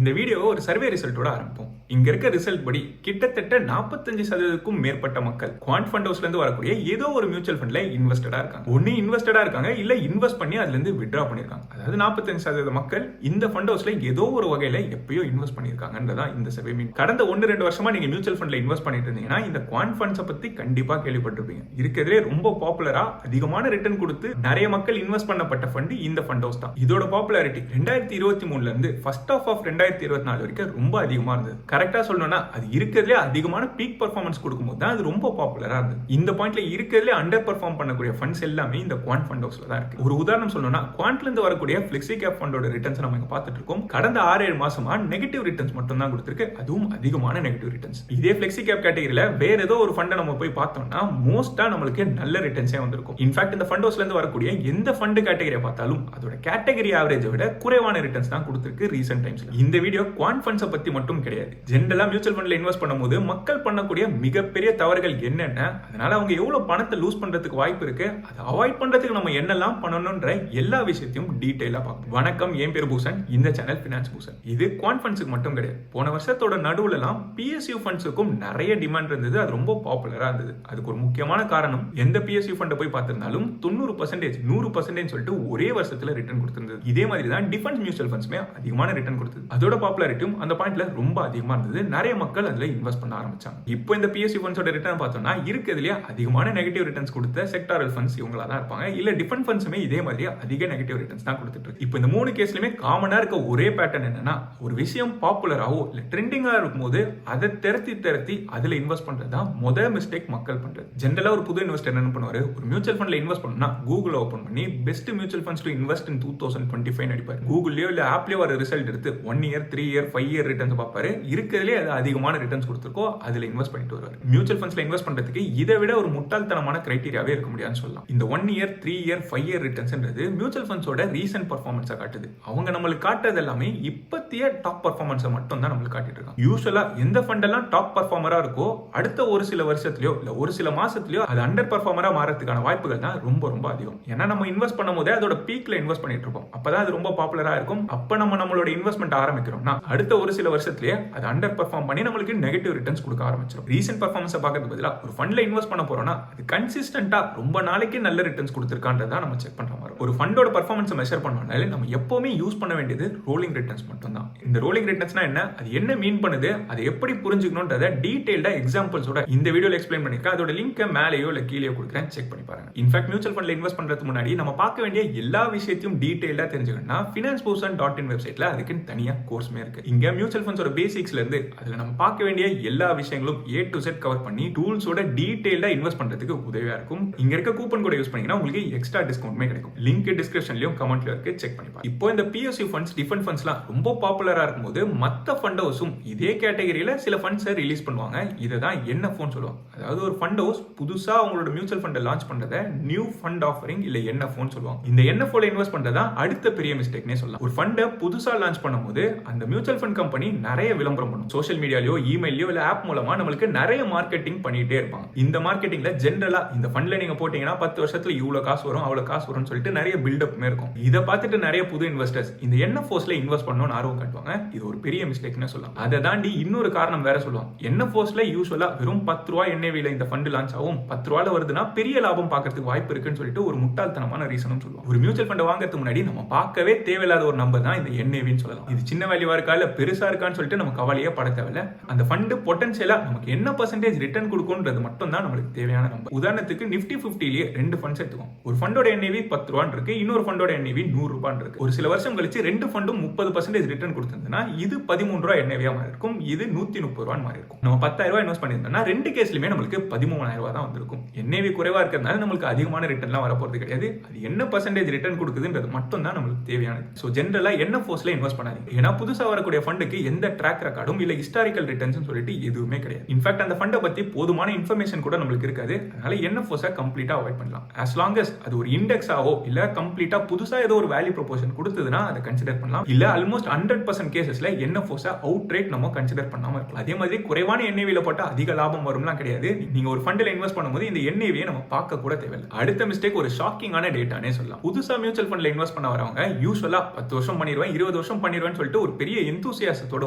இந்த வீடியோ ஒரு சர்வே ரிசல்ட்டோட ஆரம்பிப்போம். இங்க இருக்க ரிசல்ட் படி கிட்டத்தட்ட 45% மேற்பட்ட மக்கள் குவாண்ட் ஃபண்ட் ஹவுஸ்ல இருந்து வரக்கூடிய ஏதோ ஒரு மியூச்சுவல் ஃபண்ட்ல இன்வெஸ்டடா இருக்காங்க. ஒன்னு இன்வெஸ்டடா இருக்காங்க, இல்ல இன்வெஸ்ட் பண்ணி அதுல இருந்து வித்ட்ரா பண்ணிருக்காங்க. அதாவது 45% மக்கள் இந்த ஃபண்ட் ஹவுஸ்ல ஏதோ ஒரு வகையில எப்பயோ இன்வெஸ்ட் பண்ணிருக்காங்கன்றதா இந்த சர்வே மீன். கடந்த 1-2 வருஷமா நீங்க மியூச்சுவல் ஃபண்ட்ல இன்வெஸ்ட் பண்ணிட்டு இருந்தீங்கன்னா இந்த குவாண்ட் ஃபண்ட்ஸை பத்தி கண்டிப்பா கேள்விப்பட்டிருப்பீங்க. இருக்கிறதுலே ரொம்ப பாப்புலரா அதிகமான ரிட்டர்ன் கொடுத்து நிறைய மக்கள் இன்வெஸ்ட் பண்ணப்பட்ட ஃபண்ட் இந்த ஃபண்ட் ஹவுஸ் தான். இதோட பாப்புலாரிட்டி 2023ல இருந்து ஃபர்ஸ்ட் ஆஃப் 2024 வரைக்கும் ரொம்ப அதிகமா இருந்தது. கரெக்டா சொல்லணும்னா அது இருக்கிறதுலே அதிகமான பீக் பெர்ஃபார்மன்ஸ் கொடுக்கும்போது தான் அது ரொம்ப பாப்புலரா இருந்தது. இந்த பாயிண்ட்ல இருக்கிறதுலே அண்டர் பெர்ஃபார்ம் பண்ணக்கூடிய ஃபண்ட்ஸ் எல்லாமே இந்த குவாண்ட் ஃபண்ட் ஹவுஸ்ல தான் இருக்கு. ஒரு உதாரணம் சொல்லணும்னா குவாண்ட்ல இருந்து வரக்கூடிய ஃபிளெக்ஸி கேப் ஃபண்டோட ரிட்டர்ன்ஸ் நம்ம இங்க பார்த்துட்டு இருக்கோம். கடந்த 6-7 மாசமா நெகட்டிவ் ரிட்டர்ன்ஸ் மட்டும் தான் கொடுத்திருக்கு, அதுவும் அதிகமான நெகட்டிவ் ரிட்டர்ன்ஸ். இதே ஃபிளெக்ஸி கேப் கேட்டகரியில வேற ஏதோ ஒரு ஃபண்டை நம்ம போய் பார்த்தோம்னா மோஸ்டா நம்மளுக்கு நல்ல ரிட்டர்ன்ஸே வந்திருக்கும். இன்ஃபேக்ட் இந்த ஃபண்ட் ஹவுஸ்ல இருந்து வரக்கூடிய எந்த ஃபண்ட் கேட்டகரியை பார்த்தாலும் அதோட கேட்டகரி ஆவரேஜை விட குறைவான ரிட்டர்ன்ஸ் தான் கொடுத்திருக்கு ரீசன்ட் டைம்ஸ்ல. இந்த வீடியோ குவாண்ட் ஃபண்ட்ஸை பத்தி மட்டும் கிடையாது. ஜெனரலா மியூச்சுவல் ஃபண்ட்ல இன்வெஸ்ட் பண்ணும்போது மக்கள் பண்ணக்கூடிய மிகப்பெரிய தவறுகள் என்னென்ன, அதனால அவங்க எவ்வளவு பணத்தை லூஸ் பண்றதுக்கு வாய்ப்பு இருக்கு, அதை அவாய்ட் பண்றதுக்கு நம்ம என்னெல்லாம் பண்ணணும்ன்ற எல்லா விஷயத்தையும் டீடைலா பார்ப்போம். வணக்கம், என் பேர் பூசன். இந்த சேனல் ஃபினான்ஸ் பூசன். இது குவாண்ட் ஃபண்ட்ஸுக்கு மட்டும் கிடையாது. போன வருஷத்தோட நடுவுல எல்லாம் பிஎஸ்யூ ஃபண்ட்ஸுக்கும் நிறைய டிமாண்ட் இருந்தது. அது ரொம்ப பாப்புலரா இருந்தது. அதுக்கு ஒரு முக்கியமான காரணம், எந்த பிஎஸ்யூ ஃபண்டை போய் பார்த்திருந்தாலும் 90% 100% சொல்லிட்டு ஒரே வருஷத்துல ரிட்டர்ன் கொடுத்திருந்தது. இதே மாதிரி தான் டிஃபென்ஸ் மியூச்சுவல் ஃபண்ட்ஸ்மே அதிகமான ரிட்டர்ன் கொடுத்தது. அதோட பாப்புலாரிட்டியும் அந்த பாயிண்ட்ல ரொம்ப அதிகமா இருந்தது. நிறைய மக்கள் அதுல இன்வெஸ்ட் பண்ண ஆரம்பிச்சாங்க. இப்போ இந்த பிஎஸ்யூ ஃபண்ட்ஸோட ரிட்டர்ன் பார்த்தோம்னா இருக்கிறதுலயே அதிகமான நெகட்டிவ் ரிட்டர்ன்ஸ் கொடுத்த செக்டாரல் ஃபண்ட்ஸ் இவங்களா தான் இருப்பாங்க. இல்ல டிஃபென்ஸ் ஃபண்ட்ஸுமே இதே மாதிரி அதிக நெகட்டிவ் ரிட்டர்ன்ஸ் தான் கொடுத்துட்டு இருக்கு. இப்போ இந்த 3 கேஸ்லயுமே காமனா இருக்க ஒரே பேட்டர்ன் என்னன்னா, ஒரு விஷயம் பாப்புலராவோ இல்ல ட்ரெண்டிங்கா இருக்கும்போது அதை திரத்தி அதுல இன்வெஸ்ட் பண்றதுதான் முதல் மிஸ்டேக் மக்கள் பண்றது. ஜெனரலா ஒரு புது இன்வெஸ்டர் என்ன பண்ணுவாரு, ஒரு மியூச்சுவல் ஃபண்ட்ல இன்வெஸ்ட் பண்ணா கூகுள் ஓபன் பண்ணி best mutual funds to invest in 2025 அடிப்பாரு. கூகுள்லயோ இல்ல ஆப்லயோ வர ரிசல்ட் எடுத்து 1 இயர் 3 இயர் 5 இயர் ரிட்டர்ன்ஸ் பார்ப்பாரு. இருக்கிறதுலே அது அதிகமான ரிட்டர்ன்ஸ் கொடுத்துருக்கோ அதுல இன்வெஸ்ட் பண்ணிட்டு வருவாரு. மியூச்சுவல் ஃபண்ட்ஸ்ல இன்வெஸ்ட் பண்றதுக்கு இதை விட ஒரு முட்டாள்தனமான கிரைட்டீரியாவே இருக்க முடியாதுன்னு சொல்லலாம். இந்த 1 இயர் 3 இயர் 5 இயர் ரிட்டர்ன்ஸ்ன்றது மியூச்சுவல் ஃபண்ட்ஸோட ரீசன்ட் பெர்ஃபார்மன்ஸை காட்டுது. அவங்க நம்மளுக்கு காட்டுறது எல்லாமே இப்பத்திய டாப் பெர்ஃபார்மன்ஸை மட்டும் தான் நம்மளுக்கு காட்டிட்டு இருக்காங்க. யூசுவலா எந்த ஃபண்ட் எல்லாம் டாப் பெர்ஃபார்மரா இருக்கோ அடுத்த ஒரு சில வருஷத்துலயோ இல்ல ஒரு சில மாசத்துலயோ அது அண்டர் பெர்ஃபார்மரா மாறதுக்கான வாய்ப்புகள் தான் ரொம்ப ரொம்ப அதிகம். ஏன்னா நம்ம இன்வெஸ்ட் பண்ணும்போது அதோட பீக்ல இன்வெஸ்ட் பண்ணிட்டு இருப்போம். அப்பதான் அது ரொம்ப பாப்புலரா இருக்கும். அப்ப நம்ம நம்மளோட இன்வெஸ்ட்மெண்ட் ஆரம்பிக்கிறோம்னா அடுத்த ஒரு சில வருஷத்துலயே அது அண்டர் பெர்ஃபார்ம் பண்ணி நம்மளுக்கு நெகட்டிவ் ரிட்டர்ன்ஸ் கொடுக்க ஆரம்பிச்சிடும். ரீசன்ட் பெர்ஃபார்மன்ஸை பார்க்கறதுக்கு பதிலா ஒரு ஃபண்ட்ல இன்வெஸ்ட் பண்ண போறோம்னா அது கன்சிஸ்டன்டா ரொம்ப நாளைக்கு நல்ல ரிட்டர்ன்ஸ் கொடுத்திருக்கான்றதா நம்ம செக் பண்ற மாதிரி. ஒரு ஃபண்டோட பெர்ஃபார்மன்ஸை மெஷர் பண்ணனால நம்ம எப்பவுமே யூஸ் பண்ண வேண்டியது ரோலிங் ரிட்டர்ன்ஸ் மட்டும் தான். இந்த ரோலிங் ரிட்டர்ன்ஸ்னா என்ன, அது என்ன மீன் பண்ணுது, அதை எப்படி புரிஞ்சுக்கணும்ன்றத டீடைல்டா எக்ஸாம்பிள்ஸோட இந்த வீடியோல எக்ஸ்பிளைன் பண்ணிருக்கேன். அதோட லிங்க் மேலேயோ இல்ல கீழேயோ கொடுக்குறேன், செக் பண்ணி பாருங்க. இன்ஃபேக்ட் மியூச்சுவல் ஃபண்ட்ல இன்வெஸ்ட் பண்றதுக்கு முன்னாடி நம்ம பார்க்க வேண்டிய எல்லா விஷயத்தையும் டீடைல்டா தெரிஞ்சுக்கணும்னா financeboosan.in வெப்சைட்ல அதுக்கு தனியா கோர்ஸ்மே இருக்கு. இங்க மியூச்சுவல் ஃபண்ட்ஸோட பேசிக்ஸ்ல இருந்து அதுல நம்ம பார்க்க வேண்டிய எல்லா விஷயங்களும் A to Z கவர் பண்ணி டூல்ஸோட டீடைல்டா இன்வெஸ்ட் பண்றதுக்கு உதவியா இருக்கும். இங்க இருக்க கூப்பன் கோட் யூஸ் பண்ணீங்கன்னா உங்களுக்கு எக்ஸ்ட்ரா டிஸ்கவுண்ட்மே கிடைக்கும். லிங்க் டிஸ்கிரிப்ஷன்லயும் கமெண்ட்ல இருக்கு, செக் பண்ணி பாருங்க. இப்போ இந்த PSU ஃபண்ட்ஸ் டிஃபென்ஸ் ஃபண்ட்ஸ்லாம் ரொம்ப பாப்புலரா இருக்கும்போது மத்த ஃபண்ட் ஹவுஸும் இதே கேட்டகரியில சில ஃபண்ட்ஸை ரிலீஸ் பண்ணுவாங்க. இதை தான் NFOன்னு சொல்லுவாங்க. அதாவது ஒரு ஃபண்ட் ஹவுஸ் புதுசா அவங்களோட மியூச்சுவல் ஃபண்டை லான்ச் பண்றத நியூ ஃபண்ட் ஆஃபரிங் இல்ல NFOன்னு சொல்லுவாங்க. இந்த NFOல இன்வெஸ்ட் பண்றதா அடுத்த பெரிய மிஸ்டேக்னே சொல்லலாம். ஒரு ஃபண்டை புதுசா லான்ச் பண்ணும்போது அந்த மியூச்சுவல் ஃபண்ட் கம்பெனி நிறைய விளம்பரம் பண்ணும். சோஷியல் மீடியாலயோ இமெயிலோ இல்ல ஆப் மூலமா நம்மளுக்கு நிறைய மார்க்கெட்டிங் பண்ணிட்டே இருப்பாங்க. இந்த மார்க்கெட்டிங்ல ஜெனரலா இந்த ஃபண்ட்ல நீங்க போட்டீங்கன்னா 10 வருஷத்துல இவ்வளவு காசு வரும் அவ்வளவு காசு வரும்னு சொல்லிட்டு நிறைய பில்டப்மே இருக்கும். இதை பார்த்துட்டு நிறைய புது இன்வெஸ்டர்ஸ் இந்த NFOஸ்ல இன்வெஸ்ட் பண்ணணும்னு ஆர்வம் காட்டுவாங்க. இது ஒரு பெரிய மிஸ்டேக்னு சொல்லலாம். அதை தாண்டி இன்னொரு காரணம் வேற சொல்லுவாங்க. NFOஸ்ல யூசுவலா வெறும் 10 ரூபாய் NAVல இந்த ஃபண்ட் லான்ச் ஆகும், 10 ரூபாயில வருதுன்னா பெரிய லாபம் பார்க்கறதுக்கு வாய்ப்பு இருக்குன்னு சொல்லிட்டு ஒரு முட்டாள்தனமான ரீசனும் சொல்லுவாங்க. ஒரு மியூச்சுவல் ஃபண்ட் வாங்குறதுக்கு முன்னாடி நம்ம பார்க்கவே தேவையில்லாத ஒரு நம்பர் தான் இந்த NAVன்னு சொல்லலாம். இது சின்ன வேல்யூவா இருக்கா இல்ல பெருசா இருக்கான்னு சொல்லிட்டு நம்ம கவலையே பட தேவையில்ல. அந்த ஃபண்ட் பொட்டன்ஷியலா நமக்கு என்ன % ரிட்டர்ன் கொடுக்கும்ன்றது மட்டும் தான் நம்மளுக்கு தேவையான நம்பர். உதாரணத்துக்கு நிஃப்டி 50லயே 2 ஃபண்ட்ஸ் எடுத்துக்கோம். ஒரு ஃபண்டோட NAV 10 ரூபாய் இருக்கு, இன்னொரு ஃபண்டோட NAV 100 ரூபாய் இருக்கு. ஒரு சில வருஷம் கழிச்சு 2 ஃபண்டும் 30% ரிட்டர்ன் கொடுத்திருந்தா இது 13 ரூபாய் NAV மாறி இருக்கும், இது 130 ரூபாய் மாறி இருக்கும். நம்ம 10,000 ரூபாய் இன்வெஸ்ட் பண்ணியிருந்தோம்னா 2 கேஸ்லயுமே நம்மளுக்கு 13,000 ரூபாய் தான் வந்திருக்கும். NAV குறைவா இருக்கிறதுனால நம்மளுக்கு அதிகமான ரிட்டர்ன்லாம் வரப்போறது கிடையாது. அது என்ன % ரிட்டர்ன் கொடுக்குதுன்றது மட்டும் தான் நம்மளுக்கு தேவையானது. சோ ஜெனரலா NFOஸ்ல இன்வெஸ்ட் பண்ணாதீங்க. ஏன்னா புதுசா வரக்கூடிய ஃபண்டுக்கு எந்த ட்ராக் ரெக்கார்டும் இல்ல ஹிஸ்டாரிக்கல் ரிட்டர்ன்ஸ் சொல்லிட்டு எதுவுமே கிடையாது. இன்ஃபேக்ட் அந்த ஃபண்டை பத்தி போதுமான இன்ஃபர்மேஷன் கூட நம்மளுக்கு இருக்காது. அதனால NFOஸை கம்ப்ளீட்டா அவாய்ட் பண்ணலாம். as long as அது ஒரு இண்டெக்ஸாவோ இல்ல கம்ப்ளீட்டா புதுசா ஏதோ ஒரு வேல்யூ ப்ரொபோஷன் கொடுத்ததுன்னா அதை கன்சிடர் பண்ணலாம். இல்ல ஆல்மோஸ்ட் 100 100% கேசஸ்ல NFOs அவுட் ரேட் நம்ம கன்சிடர் பண்ணாம இருக்கலாம். அதே மாதிரி குறைவான NAV போட்டா அதிக லாபம் வரும்லாம் கிடையாது. நீங்க ஒரு ஃபண்ட்ல இன்வெஸ்ட் பண்ணும்போது இந்த NAV நம்ம பார்க்க கூட தேவையில்லை. அடுத்த மிஸ்டேக் ஒரு ஷாக்கிங்கான டேட்டானே சொல்லலாம். புதுசா மியூச்சுவல் ஃபண்ட்ல இன்வெஸ்ட் பண்ண வரவங்க யூசுவலா 10 வருஷம் பண்ணிடுவேன் 20 வருஷம் பண்ணிடுவேன்னு சொல்லிட்டு ஒரு பெரிய எந்தூசியாசத்தோட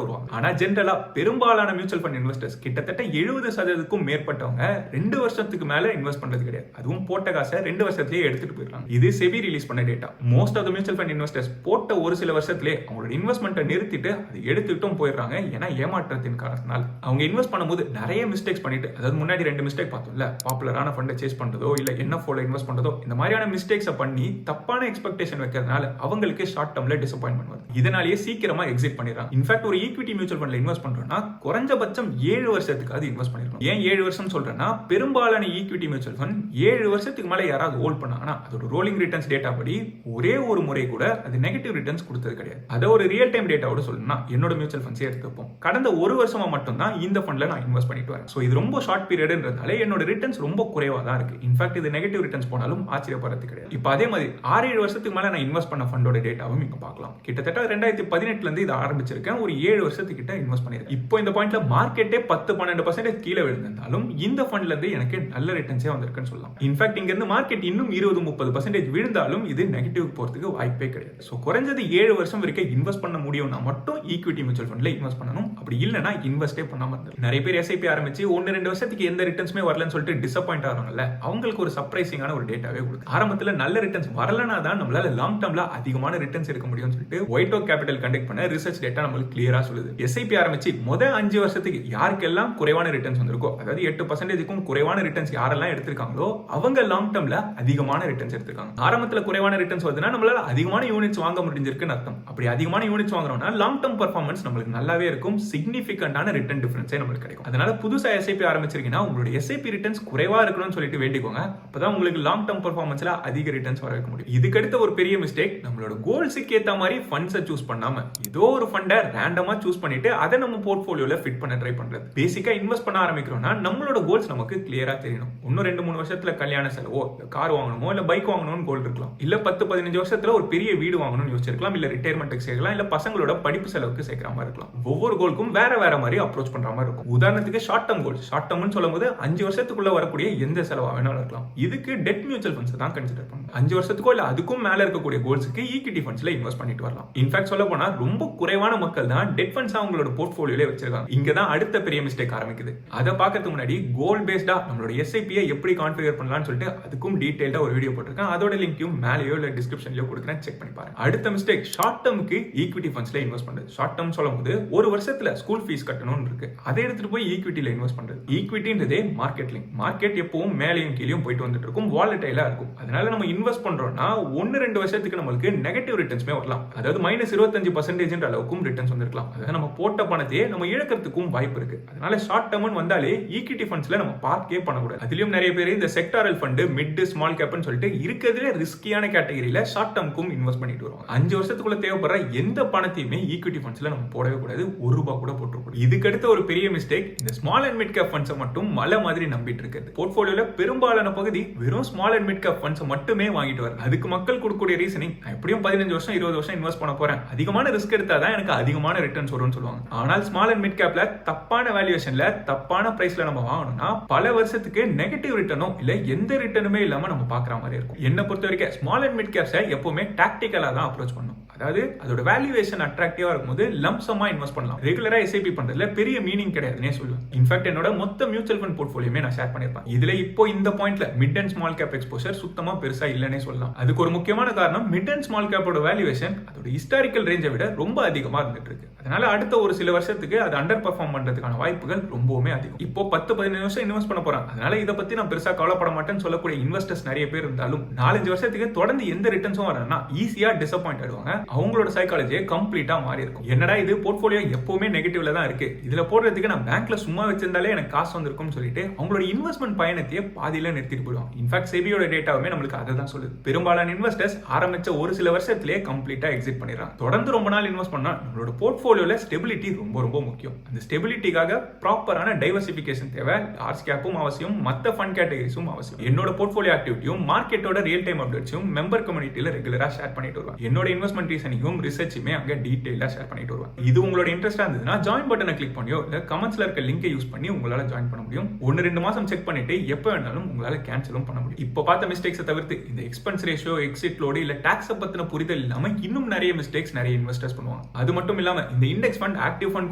வருவாங்க. ஆனா ஜென்ரலா பெரும்பாலான மியூச்சுவல் ஃபண்ட் இன்வெஸ்டர்ஸ் கிட்டத்தட்ட 70% மேற்பட்டவங்க 2 வருஷத்துக்கு மேல இன்வெஸ்ட் பண்றது கிடையாது. அதுவும் போட்ட காசை 2 வருஷத்துலயே எடுத்துட்டு போயிடறாங்க. இது செபி ரிலீஸ் பண்ண data. Most of the mutual fund investors போட்ட ஒரு சில வருஷத்திலே அவங்களோட இன்வெஸ்ட்மெண்ட்டை நிறுத்திட்டு அதை எடுத்துட்டும் போயிடுறாங்க. ஏன்னா ஏமாற்றத்தின் காரணத்தினால அவங்க இன்வெஸ்ட் பண்ணும்போது நிறைய மிஸ்டேக்ஸ் பண்ணிட்டு, அதாவது முன்னாடி 2 மிஸ்டேக் பார்த்தோம்ல, பாப்புலரான ஃபண்டை சேஸ் பண்றதோ இல்ல NFOல இன்வெஸ்ட் பண்றதோ, இந்த மாதிரியான மிஸ்டேக்ஸை பண்ணி தப்பான எக்ஸ்பெக்டேஷன் வைக்கிறதுனால அவங்களுக்கு ஷார்ட் டர்ம்ல டிசப்பாயின்மெண்ட் வருது. இதனாலேயே சீக்கிரமா எக்ஸிட் பண்ணிடுறாங்க. இன்ஃபேக்ட் ஒரு ஈக்விட்டி மியூச்சுவல் ஃபண்ட்ல இன்வெஸ்ட் பண்றோம்னா குறைஞ்சபட்சம் 7 வருஷத்துக்கு இன்வெஸ்ட் பண்ணிருக்கணும். ஏன் 7 வருஷம் சொல்றேன்னா, பெரும்பாலான ஈக்விட்டி மியூச்சுவல் ஃபண்ட் 7 வருஷத்துக்கு மேல யாராவது ஹோல்ட் பண்ணாங்கன்னா அதோட ரோலிங் ரிட்டர்ன்ஸ் டேட்டா படி ஒரே ஒரு முறை கூட அது நெகட்டிவ் ரிட்டர்ன்ஸ் கொடுத்தது கிடையாது. அதை ஒரு ரியல் டைம் டேட்டாவோட சொல்லணும்னா என்னோட மியூச்சுவல் ஃபண்ட்ஸே எடுத்துப்போம். கடந்த ஒரு வருஷமா மட்டும் தான் இந்த ஃபண்ட்ல நான் இன்வெஸ்ட் பண்ணிட்டு வரேன். சோ இது ரொம்ப ஷார்ட் பீரியட்ன்றதால என்னோட ரிட்டர்ன்ஸ் ரொம்ப குறைவா தான் இருக்கு. இன்ஃபேக்ட் இது நெகட்டிவ் ரிட்டர்ன்ஸ் போனாலும் ஆச்சரியப்படுறது கிடையாது. இப்போ அதே மாதிரி 6-7 வருஷத்துக்கு மேல நான் இன்வெஸ்ட் பண்ண ஃபண்டோட டேட்டாவும் இங்க பார்க்கலாம். கிட்டத்தட்ட 2018ல இருந்து இதை ஆரம்பிச்சிருக்கேன். ஒரு 7 வருஷத்துக்கிட்ட இன்வெஸ்ட் பண்ணிருக்கேன். இப்போ இந்த பாயிண்ட்ல மார்க்கெட்டே 10-12% கீழே விழுந்திருந்தாலும் இந்த ஃபண்ட்ல இருந்து எனக்கு நல்ல ரிட்டர்ன்ஸே வந்திருக்குன்னு சொல்லலாம். இன்ஃபேக்ட் இங்க இருந்து மார்க்கெட் இன்னும் 20-30% விழுந்தாலும் இது நெகட்டிவ் போறதுக்கு வாய்ப்பே கிடையாது. சோ குறைஞ்சது 7 வருஷம் வரைக்கும் இன்வெஸ்ட் பண்ண முடியும்னா மட்டும் ஈக்விட்டி மியூச்சுவல் ஃபண்ட்ல இன்வெஸ்ட் பண்ணணும். அப்படி இல்லனா இன்வெஸ்டே பண்ணாம இருந்தது. நிறைய பேர் SIP ஆரம்பிச்சு 1-2 வருஷத்துக்கு எந்த ரிட்டர்ன்ஸ்மே வரலன்னு சொல்லிட்டு டிசப்பாயிண்ட் ஆறாங்கல்ல, அவங்களுக்கு ஒரு சர்ப்ரைசிங்கான ஒரு டேட்டாவே கொடுத்து ஆரம்பத்துல நல்ல ரிட்டர்ன்ஸ் வரலனா தான் நம்மளால லாங் டர்ம்ல அதிகமான ரிட்டர்ன்ஸ் எடுக்க முடியும்னு சொல்லிட்டு ஒயிட் ஓக் கேபிட்டல் கண்டக்ட் பண்ண ரிசர்ச் டேட்டா நமக்கு கிளியரா சொல்லுது. SIP ஆரம்பிச்சு முதல் 5 வருஷத்துக்கு யாருக்கெல்லாம் குறைவான ரிட்டர்ன்ஸ் வந்திருக்கோ, அதாவது 8%க்கும் குறைவான ரிட்டர்ன்ஸ் யாரெல்லாம் எடுத்திருக்காங்களோ அவங்க லாங் டர்ம்ல அதிகமான ரிட்டர்ன்ஸ் எடுத்திருக்காங்க. ஆரம்பத்துல குறைவான ரிட்டர்ன்ஸ் வருதுன்னா நம்மளால அதிகமான யூனிட்ஸ் வாங்க முடிஞ்சிருக்குன்னு அர்த்தம். அப்படி அதிகமான யூனிட்ஸ் வாங்குறோம்னா லாங் டர்ம் பெர்ஃபார்மன்ஸ் நமக்கு நல்லாவே இருக்கும். சிக்னிஃபிகண்டான ரிட்டர்ன் டிஃபரன்ஸே நமக்கு கிடைக்கும். அதனால புதுசா SIP ஆரம்பிச்சிருக்கீங்கன்னா உங்களோட SIP ரிட்டர்ன்ஸ் குறைவா இருக்கணும்னு சொல்லிட்டு வேண்டிக்கோங்க. அப்பதான் உங்களுக்கு லாங் டர்ம் பெர்ஃபார்மன்ஸ்ல அதிக ரிட்டர்ன்ஸ் வர வைக்க முடியும். இதுக்கு அடுத்த ஒரு பெரிய மிஸ்டேக், நம்மளோட கோல்ஸுக்கு ஏத்த மாதிரி ஃபண்ட்ஸை சூஸ் பண்ணாம ஏதோ ஒரு ஃபண்டை ரேண்டமா சூஸ் பண்ணிட்டு அதை நம்ம போர்ட்ஃபோலியோல ஃபிட் பண்ண ட்ரை பண்றது. பேசிக்கா இன்வெஸ்ட் பண்ண ஆரம்பிக்கிறோம்னா நம்மளோட கோல்ஸ் நமக்கு கிளியரா தெரியணும். இன்னும் 2-3 வருஷத்துல கல்யாண செலவோ, கார் வாங்கணுமோ, இல்ல பைக் வாங்கணும்னு கோல் இருக்கலாம். இல்ல 10-15 வருஷத்துல ஒரு பெரிய வீடு வாங்கணும்னு யோசிச்சிருக்கலாம். இல்ல ரிட்டையர்மெண்ட்டுக்கு சேர்க்கலாம். இல்ல பசங்களோட படிப்பு செலவுக்கு சேர்க்கிற மாதிரி இருக்கலாம். ஒவ்வொரு கோலுக்கும் வேற வேற மாதிரி அப்ரோச் பண்ற மாதிரி இருக்கும். உதாரணத்துக்கு ஷார்ட் டர்ம் கோல்ஸ். ஷார்ட் டர்ம்னு சொல்லும்போது 5 வருஷத்துக்குள்ள வரக்கூடிய எந்த செலவா வேணாலும் இருக்கலாம். இதுக்கு டெட் மியூச்சுவல் ஃபண்ட்ஸ் தான் கன்சிடர் பண்ணணும். 5 வருஷத்துக்கோ இல்ல அதுக்கும் மேல இருக்கக்கூடிய கோல்ஸுக்கு ஈக்விட்டி ஃபண்ட்ஸ்ல இன்வெஸ்ட் பண்ணிட்டு வரலாம். இன்ஃபேக்ட் சொல்ல போனா ரொம்ப குறைவான மக்கள் தான் டெட் ஃபண்ட்ஸ் அவங்களோட போர்ட்ஃபோலியோல வச்சிருக்காங்க. இங்க தான் அடுத்த பெரிய மிஸ்டேக் ஆரம்பிக்குது. அதை பார்க்கறதுக்கு முன்னாடி கோல் பேஸ்டா நம்மளோட SIP-யை எப்படி கான்ஃபிகர் பண்ணலாம்னு சொல்லிட்டு அதுக்கும் டீடைலா ஒரு வீடியோ போட்டிருக்கேன். அதோட லிங்கையும் மேலேயோ இல்ல டிஸ்கிரிப்ஷன்லயோ கொடுக்குறேன், செக் பண்ணி பாருங்க. அடுத்த மிஸ்டேக், ஷார்ட் டர்முக்கு ஈக்விட்டி ஃபண்ட்ஸ்ல இன்வெஸ்ட் பண்றது. ஷார்ட் டர்ம் சொல்லும்போது ஒரு வருஷத்துல ஸ்கூல் ஃபீஸ் கட்டணும்னு இருக்கு, அதை எடுத்துட்டு போய் ஈக்விட்டில இன்வெஸ்ட் பண்றது. ஈக்விட்டின்றதே மார்க்கெட் லிங்க். மார்க்கெட் எப்பவும் மேலையும் கீழயும் போயிட்டு வந்துட்டு இருக்கும், வாலடைலா இருக்கும். அதனால நம்ம இன்வெஸ்ட் பண்றோம்னா 1-2 வருஷத்துக்கு நம்மளுக்கு நெகட்டிவ் ரிட்டர்ன்ஸ்மே வரலாம். அதாவது -25% அளவுக்கும் ரிட்டர்ன்ஸ் வந்திருக்கலாம். அதாவது நம்ம போட்ட பணத்தையே நம்ம இழக்கிறதுக்கும் வாய்ப்பு இருக்கு. அதனால ஷார்ட் டர்ம் வந்தாலே ஈக்விட்டி ஃபண்ட்ஸ்ல நம்ம பார்க்கே பண்ணக்கூடாது. அதுலயும் நிறைய பேர் இந்த செக்டாரல் ஃபண்ட், மிட், ஸ்மால் கேப்னு சொல்லிட்டு இருக்கிறதுல ரிஸ்கியான கேட்டகரியில ஷார்ட் டர்முக்கும் இன்வெஸ்ட் பண்ணிட்டு வருவாங்க. 5 வருஷத்துக்குள்ள தேவைப்படுற எந்த பணத்தையுமே ஈக்விட்டி ஃபண்ட்ஸ்ல நம்ம போடவே கூடாது. ₹1 கூட போட்டுக்கூடாது. இதுக்கு அடுத்த ஒரு பெரிய மிஸ்டேக், இந்த small and mid cap funds மட்டும் மலை மாதிரி நம்பிட்டு இருக்குது. போர்ட்ஃபோலியோல பெரும்பாலான பகுதி வெறும் small and mid cap funds மட்டுமே வாங்கிட்டு வர. அதுக்கு மக்கள் கொடுக்கக்கூடிய ரீசனிங், எப்படியும் 15 வருஷம் 20 வருஷம் இன்வெஸ்ட் பண்ண போறேன், அதிகமான ரிஸ்க் எடுத்தாதான் எனக்கு அதிகமான ரிட்டர்ன்ஸ் வரும்னு சொல்லுவாங்க. ஆனால் ஸ்மால் அண்ட் மிட் கேப்ல தப்பான வேல்யூவேஷன்ல தப்பான பிரைஸ்ல நம்ம வாங்கணும்னா பல வருஷத்துக்கு நெகட்டிவ் ரிட்டர்னோ இல்ல எந்த ரிட்டர்னுமே இல்லாம நம்ம பாக்குற மாதிரி இருக்கும். என்ன பொறுத்த வரைக்கும் ஸ்மால் அண்ட் மிட் கேப்ஸை எப்பவுமே டாக்டிக்கலா தான் அப்ரோச் பண்ணணும். அதாவது அதோட வேல்யூவேஷன் அட்ராக்டிவா இருக்கும்போது லம்சமா இன்வெஸ்ட் பண்ணலாம். ரெகுலரா SIP பண்றதுல பெரிய மீனிங் கிடையாதுன்னே சொல்லுவேன். இன்ஃபேக்ட் என்னோட மொத்த மியூச்சுவல் ஃபண்ட் போர்ட்ஃபோலியோமே நான் ஷேர் பண்ணிருப்பேன். இதுல இப்போ இந்த பாயிண்ட்ல mid and small cap exposure சுத்தமா பெருசா இல்லனே சொல்லலாம். அதுக்கு ஒரு முக்கியமான காரணம், மிட் அண்ட் ஸ்மால் கேப்போட வேல்யூவேஷன் அதோட ஹிஸ்டாரிக்கல் ரேஞ்சை விட ரொம்ப அதிகமா இருந்துட்டு இருக்கு. அதனால அடுத்த ஒரு சில வருஷத்துக்கு அது அண்டர் பெர்ஃபார்ம் பண்றதுக்கான வாய்ப்புகள் ரொம்பவுமே அதிகம். இப்போ 10-15 வருஷம் இன்வெஸ்ட் பண்ண போறாங்க. அதனால இதை பத்தி நான் பெருசா கவலைப்பட மாட்டேன்னு சொல்லக்கூடிய இன்வெஸ்டர்ஸ் நிறைய பேர் இருந்தாலும் 4-5 வருஷத்துக்கு தொடர்ந்து எந்த ரிட்டர்ன்ஸும் வரலன்னா ஈஸியா டிசப்பாயிண்ட் ஆயிடுவாங்க. அவங்களோட சைக்காலஜியே கம்ப்ளீட்டா மாறி இருக்கும். என்னடா இது போர்ட்ஃபோலியோ எப்பவுமே நெகட்டிவ்ல தான் இருக்கு, இதுல போடுறதுக்கு நான் பேங்க்ல சும்மா வச்சிருந்தாலே எனக்கு காசு வந்திருக்கும்னு சொல்லிட்டு அவங்களோட இன்வெஸ்ட்மெண்ட் பயணத்தையே பாதியில நிறுத்திட்டு போயிடுவாங்க. இன்ஃபேக்ட் செபியோட டேட்டாவுமே நம்மளுக்கு அதை தான் சொல்லுது. பெரும்பாலான இன்வெஸ்டர்ஸ் ஆரம்பிச்ச ஒரு சில வருஷத்திலேயே கம்ப்ளீட்டா எக்ஸிட் பண்ணிடுறாங்க. தொடர்ந்து ரொம்ப நாள் இன்வெஸ்ட் பண்ணா நம்மளோட போர்ட்ஃபோலியோல ஸ்டெபிலிட்டி ரொம்ப ரொம்ப முக்கியம். அந்த ஸ்டெபிலிட்டிக்காக ப்ராப்பரான டைவர்சிபிகேஷன் தேவை. லார்ஜ் கேப்பும் அவசியம், மற்ற ஃபண்ட் கேட்டகரிஸும் அவசியம். என்னோட போர்ட்ஃபோலியோ ஆக்டிவிட்டியும் மார்க்கெட்டோட ரியல் டைம் அப்டேட்ஸும் மெம்பர் கம்யூனிட்டியில ரெகுலரா ஷேர் பண்ணிட்டு வருவேன். என்னோட இன்வெஸ்ட்மெண்ட் ரீசனிங்கும் ரிசர்ச்சுமே அங்க டீடைலா ஷேர் பண்ணிட்டு வருவேன். இது உங்களோட இன்ட்ரெஸ்டா இருந்ததுன்னா ஜாயின் பட்டனை கிளிக் பண்ணியோ இல்ல கமெண்ட்ஸ்ல இருக்க லிங்கை யூஸ் பண்ணி உங்களால ஜாயின் பண்ண முடியும். 1-2 மாசம் செக் பண்ணிட்டு எப்ப வேணாலும் உங்களால கேன்சலும் பண்ண முடியும். இப்ப பார்த்த மிஸ்டேக்ஸை தவிர்த்து இந்த எக்ஸ்பென்ஸ் ரேஷியோ, எக்ஸிட் லோடு இல்ல டாக்ஸ் பத்தின புரிதல் இல்லாம இன்னும் நிறைய மிஸ்டேக்ஸ் நிறைய இன்வெஸ்டர்ஸ் பண்ணுவாங்க. அது மட்டும் இல்லாம இந்த இண்டெக்ஸ் ஃபண்ட், ஆக்டிவ் ஃபண்ட்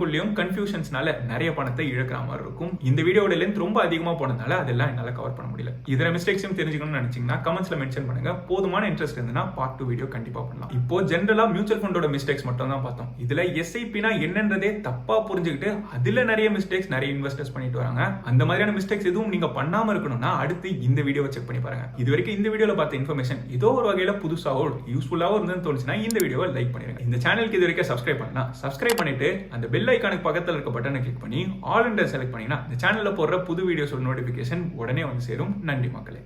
குள்ளேயும் கன்ஃபியூஷன்ஸ்னால நிறைய பணத்தை இழக்கிற மாதிரி இருக்கும். இந்த வீடியோட லென்த் ரொம்ப அதிகமா போனதால அதெல்லாம் என்னால கவர் பண்ண முடியல. இதர மிஸ்டேக்ஸும் தெரிஞ்சுக்கணும்னு நினைச்சீங்கன்னா கமெண்ட்ஸ்ல மென்ஷன் பண்ணுங்க. போதுமான இன்ட்ரெஸ்ட் இருந்ததுன்னா பார்ட் 2 வீடியோ கண்டிப்பா பண்ணலாம். இப்போ ஜெனரலா மியூச்சுவல் ஃபண்டோட மிஸ்டேக்ஸ் மட்டும் தான் பார்த்தோம். இதுல எஸ்ஐபினா என்னன்றதே தப்பா புரிஞ்சுக்கிட்டு அதுல நிறைய மிஸ்டேக்ஸ் நிறைய இன்வெஸ்டர்ஸ் பண்ணிட்டு வராங்க. அந்த மாதிரியான மிஸ்டேக்ஸ் எதுவும் நீங்க பண்ணாம இருக்கணும்னா அடுத்து இந்த வீடியோவை செக் பண்ணி பாருங்க. இது வரைக்கும் இந்த வீடியோல பார்த்த இன்ஃபர்மேஷன் ஏதோ ஒரு வகையில புதுசாவோ யூஸ்ஃபுல்லாவோ இருந்ததுன்னு தோணுச்சுன்னா இந்த வீடியோவை லைக் பண்ணிருங்க. இந்த சேனலுக்கு இது வரைக்கும் சப்ஸ்கிரைப் பண்ணா சப்ஸ்கிரைப் பண்ணிட்டு அந்த பெல் ஐகானுக்கு பக்கத்துல இருக்க பட்டனை கிளிக் பண்ணி ஆல் இண்டர் செலக்ட் பண்ணீங்கன்னா இந்த சேனல்ல போடுற புது வீடியோஸோட நோட்டிபிகேஷன் உடனே வந்து சேரும். நன்றி மக்களே.